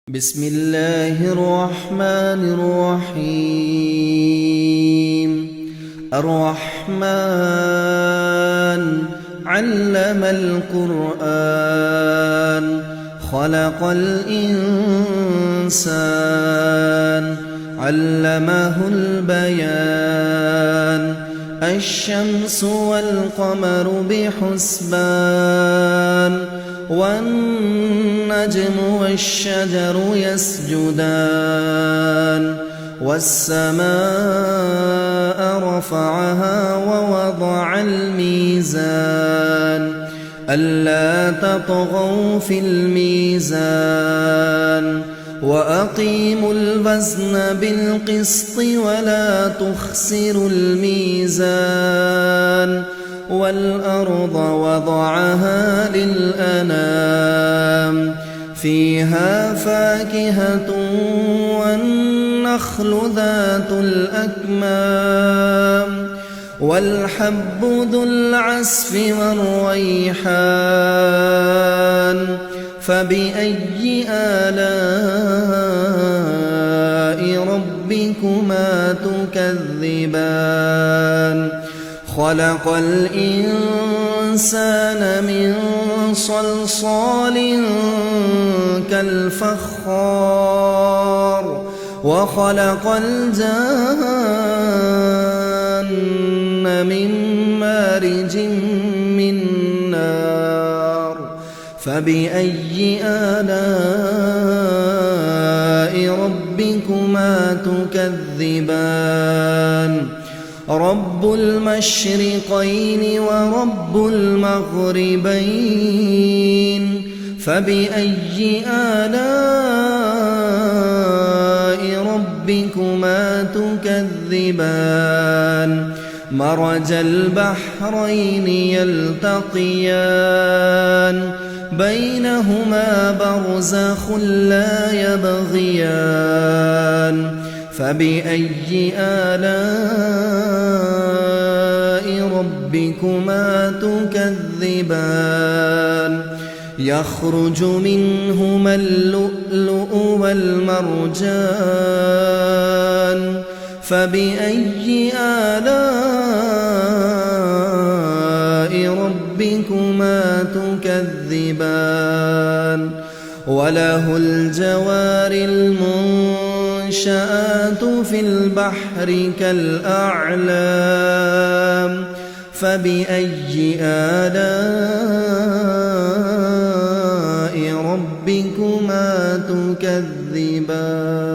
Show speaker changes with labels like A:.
A: بسم الله الرحمن الرحيم. الرحمن علم القرآن خلق الإنسان علمه البيان الشمس والقمر بحسبان والنجم والشجر يسجدان والسماء رفعها ووضع الميزان ألا تطغوا في الميزان وأقيموا الوزن بالقسط ولا تخسروا الميزان والأرض وضعها للأنام فيها فاكهة والنخل ذات الأكمام والحب ذو العصف والريحان فبأي آلاء ربكما تكذبان خلق الإنسان من صلصال كالفخار وخلق الجان من مارج من نار فبأي آلاء ربكما تكذبان رب المشرقين ورب المغربين فبأي آلاء ربكما تكذبان مرج البحرين يلتقيان بينهما برزخ لا يبغيان فبأي آلاء ربكما تكذبان يخرج منهما اللؤلؤ والمرجان فبأي آلاء ربكما تكذبان وله الجوار المنشآت في البحر كالأعلام فبأي آلاء ربكما تكذبان